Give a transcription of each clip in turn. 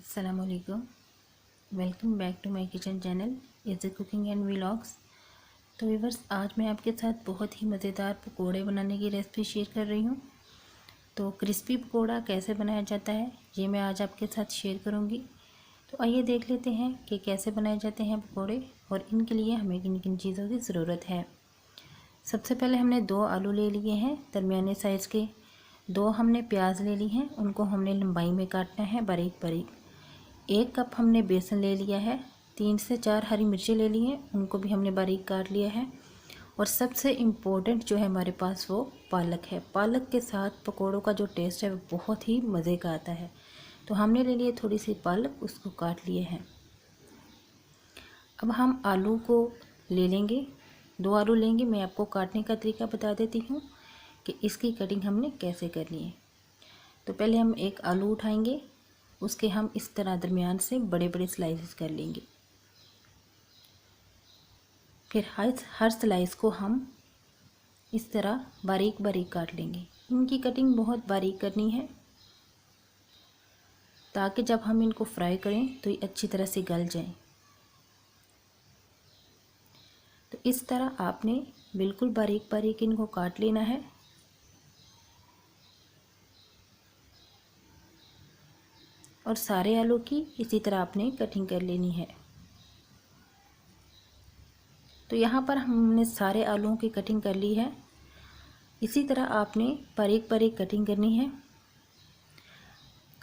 अस्सलामुअलैकुम। Welcome back to my kitchen channel is cooking and vlogs. तो viewers, आज मैं आपके साथ बहुत ही मज़ेदार पकोड़े बनाने की रेसिपी शेयर कर रही हूँ। तो क्रिस्पी पकोड़ा कैसे बनाया जाता है ये मैं आज आपके साथ शेयर करूँगी। तो आइए देख लेते हैं कि कैसे बनाए जाते हैं पकोड़े और इनके लिए हमें किन किन चीज़ों की ज़रूरत है। सबसे पहले हमने 2 आलू ले लिए हैं दरमियाने साइज़ के। 2 हमने प्याज ले ली हैं, उनको हमने लंबाई में काटना है बारीक बारीक। 1 कप हमने बेसन ले लिया है। 3 से 4 हरी मिर्ची ले ली हैं, उनको भी हमने बारीक काट लिया है। और सबसे इम्पोर्टेंट जो है हमारे पास वो पालक है। पालक के साथ पकोड़ों का जो टेस्ट है वो बहुत ही मज़े का आता है। तो हमने ले लिए थोड़ी सी पालक, उसको काट लिए हैं। अब हम आलू को ले लेंगे, 2 आलू लेंगे। मैं आपको काटने का तरीका बता देती हूँ कि इसकी कटिंग हमने कैसे करनी है। तो पहले हम एक आलू उठाएंगे, उसके हम इस तरह दरमियान से बड़े बड़े स्लाइसेस कर लेंगे। फिर हर स्लाइस को हम इस तरह बारीक बारीक काट लेंगे। इनकी कटिंग बहुत बारीक करनी है ताकि जब हम इनको फ्राई करें तो ये अच्छी तरह से गल जाएं। तो इस तरह आपने बिल्कुल बारीक बारीक इनको काट लेना है। और सारे आलू की इसी तरह आपने कटिंग कर लेनी है। तो यहाँ पर हमने सारे आलूओं की कटिंग कर ली है। इसी तरह आपने बारीक बारीक कटिंग करनी है।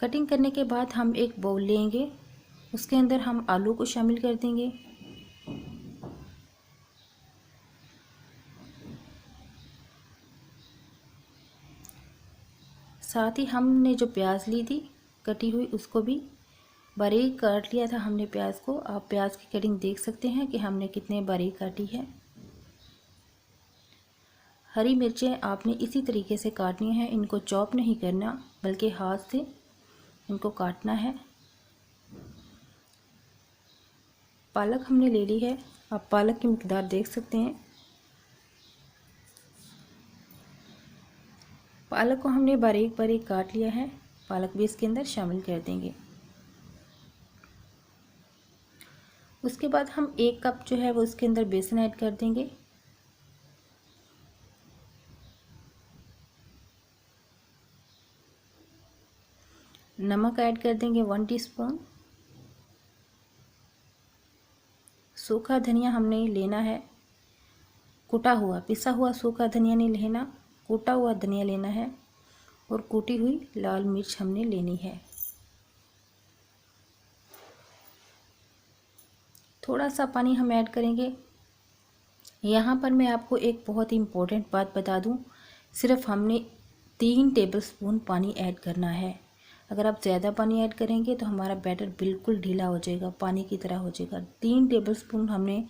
कटिंग करने के बाद हम एक बाउल लेंगे, उसके अंदर हम आलू को शामिल कर देंगे। साथ ही हमने जो प्याज ली थी कटी हुई, उसको भी बारीक काट लिया था हमने प्याज को। आप प्याज की कटिंग देख सकते हैं कि हमने कितने बारीक काटी है। हरी मिर्चें आपने इसी तरीके से काटनी है, इनको चॉप नहीं करना बल्कि हाथ से इनको काटना है। पालक हमने ले ली है, आप पालक की मिकदार देख सकते हैं। पालक को हमने बारीक बारीक काट लिया है, पालक भी इसके अंदर शामिल कर देंगे। उसके बाद हम 1 कप जो है वो इसके अंदर बेसन ऐड कर देंगे। नमक ऐड कर देंगे 1 टीस्पून। सूखा धनिया हमने लेना है, कुटा हुआ, पिसा हुआ सूखा धनिया नहीं लेना, कूटा हुआ धनिया लेना है। और कूटी हुई लाल मिर्च हमने लेनी है। थोड़ा सा पानी हम ऐड करेंगे। यहाँ पर मैं आपको एक बहुत ही इम्पोर्टेंट बात बता दूँ, सिर्फ हमने 3 टेबलस्पून पानी ऐड करना है। अगर आप ज़्यादा पानी ऐड करेंगे तो हमारा बैटर बिल्कुल ढीला हो जाएगा, पानी की तरह हो जाएगा। 3 टेबलस्पून हमने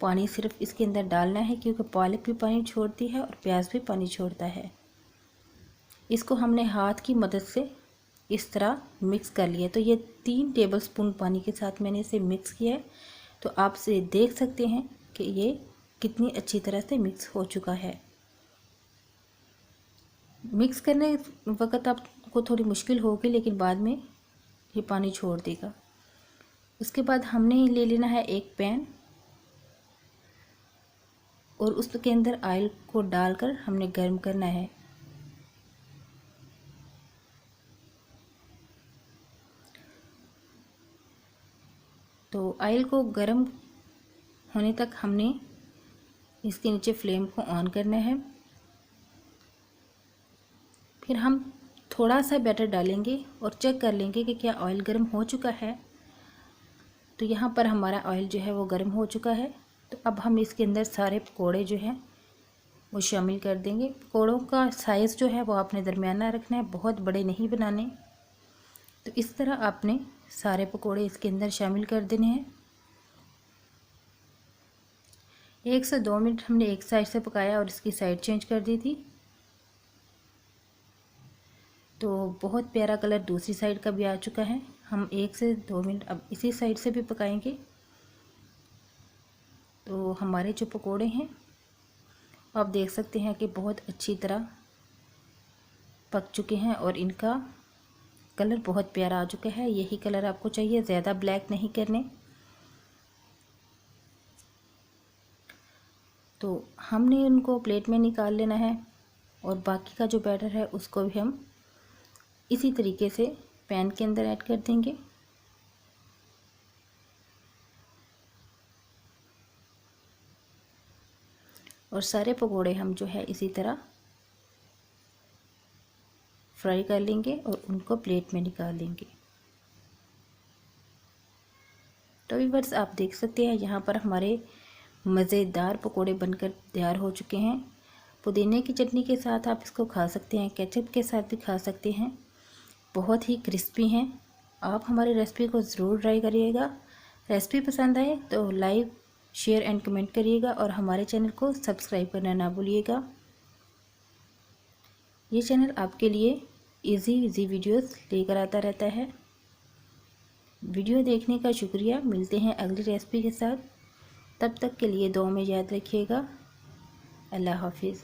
पानी सिर्फ इसके अंदर डालना है, क्योंकि पालक भी पानी छोड़ती है और प्याज भी पानी छोड़ता है। इसको हमने हाथ की मदद से इस तरह मिक्स कर लिया। तो ये 3 टेबलस्पून पानी के साथ मैंने इसे मिक्स किया है। तो आप से देख सकते हैं कि ये कितनी अच्छी तरह से मिक्स हो चुका है। मिक्स करने वक्त आपको थोड़ी मुश्किल होगी, लेकिन बाद में ये पानी छोड़ देगा। उसके बाद हमने ले लेना है एक पैन और उसके अंदर ऑयल को डालकर हमने गर्म करना है। तो ऑयल को गर्म होने तक हमने इसके नीचे फ्लेम को ऑन करना है। फिर हम थोड़ा सा बैटर डालेंगे और चेक कर लेंगे कि क्या ऑयल गर्म हो चुका है। तो यहाँ पर हमारा ऑयल जो है वो गर्म हो चुका है। तो अब हम इसके अंदर सारे पकोड़े जो हैं वो शामिल कर देंगे। पकोड़ों का साइज़ जो है वो आपने दरमियाना रखना है, बहुत बड़े नहीं बनाने। तो इस तरह आपने सारे पकोड़े इसके अंदर शामिल कर देने हैं। 1 से 2 मिनट हमने एक साइड से पकाया और इसकी साइड चेंज कर दी थी। तो बहुत प्यारा कलर दूसरी साइड का भी आ चुका है। हम 1 से 2 मिनट अब इसी साइड से भी पकाएंगे। तो हमारे जो पकोड़े हैं आप देख सकते हैं कि बहुत अच्छी तरह पक चुके हैं और इनका कलर बहुत प्यारा आ चुका है। यही कलर आपको चाहिए, ज़्यादा ब्लैक नहीं करने। तो हमने उनको प्लेट में निकाल लेना है और बाकी का जो बैटर है उसको भी हम इसी तरीके से पैन के अंदर ऐड कर देंगे। और सारे पकोड़े हम जो है इसी तरह फ्राई कर लेंगे और उनको प्लेट में निकाल लेंगे। तो व्यूअर्स आप देख सकते हैं यहाँ पर हमारे मज़ेदार पकोड़े बनकर तैयार हो चुके हैं। पुदीने की चटनी के साथ आप इसको खा सकते हैं, केचप के साथ भी खा सकते हैं। बहुत ही क्रिस्पी हैं। आप हमारी रेसिपी को ज़रूर ट्राई करिएगा। रेसिपी पसंद आए तो लाइक, शेयर एंड कमेंट करिएगा और हमारे चैनल को सब्सक्राइब करना ना भूलिएगा। ये चैनल आपके लिए इजी वीडियोस लेकर आता रहता है। वीडियो देखने का शुक्रिया। मिलते हैं अगली रेसिपी के साथ। तब तक के लिए दुआ में याद रखिएगा। अल्लाह हाफिज़।